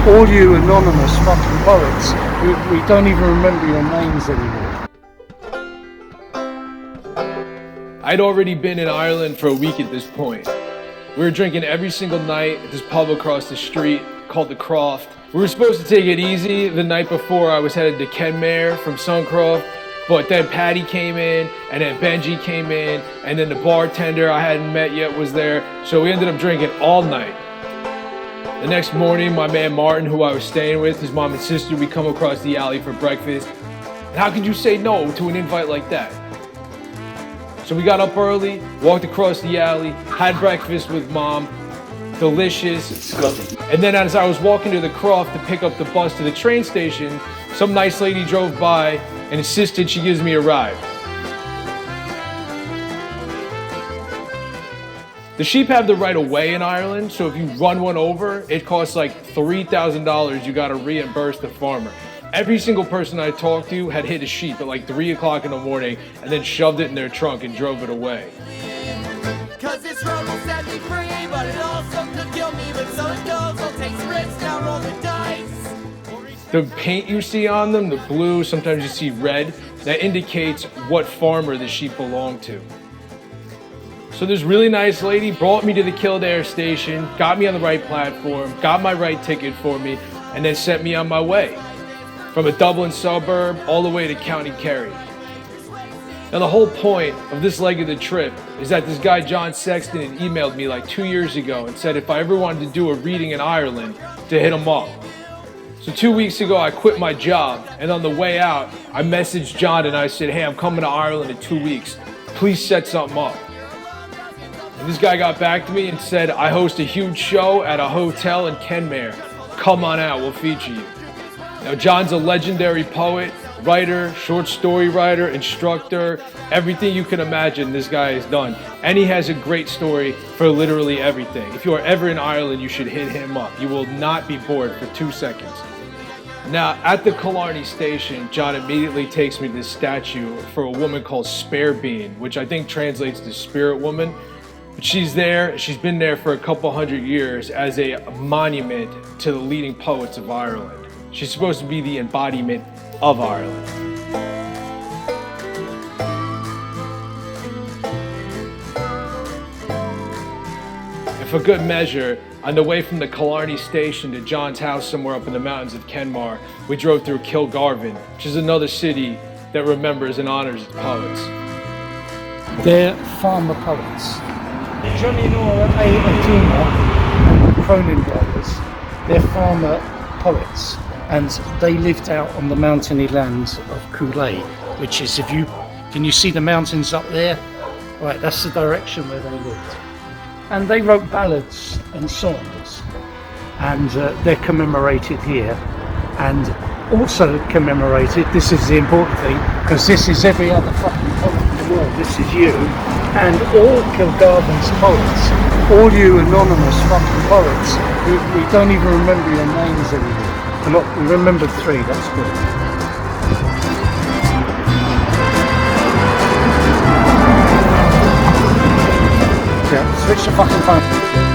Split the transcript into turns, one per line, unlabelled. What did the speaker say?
All you anonymous fucking poets, we don't even remember your names anymore.
I'd already been in Ireland for a week at this point. We were drinking every single night at this pub across the street called the CROFT. We were supposed to take it easy. The night before I was headed to Kenmare from Suncroft, but then Patty came in, and then Benji came in, and then the bartender I hadn't met yet was there, so we ended up drinking all night. The next morning, my man Martin, who I was staying with, his mom and sister, we come across the alley for breakfast. And how could you say no to an invite like that? So we got up early, walked across the alley, had breakfast with mom, delicious. And then as I was walking to the CROFT to pick up the bus to the train station, some nice lady drove by and insisted she gives me a ride. The sheep have the right of way in Ireland, so if you run one over, it costs like $3,000 you gotta reimburse the farmer. Every single person I talked to had hit a sheep at like 3 o'clock in the morning and then shoved it in their trunk and drove it away.
Cause this road will set me free, but it also could kill me, but so it goes, I'll take some risks, now roll the dice.
The paint you see on them, the blue, sometimes you see red, that indicates what farmer the sheep belong to. So this really nice lady brought me to the Kildare station, got me on the right platform, got my right ticket for me, and then sent me on my way. From a Dublin suburb all the way to County Kerry. Now the whole point of this leg of the trip is that this guy John Sexton had emailed me like 2 years ago and said if I ever wanted to do a reading in Ireland, to hit him up. So 2 weeks ago I quit my job, and on the way out I messaged John and I said, hey, I'm coming to Ireland in 2 weeks, please set something up. And this guy got back to me and said, I host a huge show at a hotel in Kenmare, come on out, we'll feature you. Now, John's a legendary poet, writer, short story writer, instructor, everything you can imagine this guy has done. And he has a great story for literally everything. If you are ever in Ireland, you should hit him up. You will not be bored for 2 seconds. Now, at the Killarney station, John immediately takes me to this statue for a woman called Sparebean, which I think translates to spirit woman. But she's there, she's been there for a couple hundred years as a monument to the leading poets of Ireland. She's supposed to be the embodiment of Ireland. And for good measure, on the way from the Killarney station to John's house somewhere up in the mountains of Kenmare, we drove through Kilgarvan, which is another city that remembers and honors its poets.
They're farmer poets. Johnny and the Cronin brothers, they're farmer poets. And they lived out on the mountainy lands of Coolay, which is, can you see the mountains up there? Right, that's the direction where they lived. And they wrote ballads and songs, and they're commemorated here. And also commemorated, this is the important thing, because this is every other fucking poet in the world, this is you, and all Kilgarvan's poets, all you anonymous fucking poets, we don't even remember your names anymore. Look, we remembered 3, that's good. Yeah, switch the fucking phone.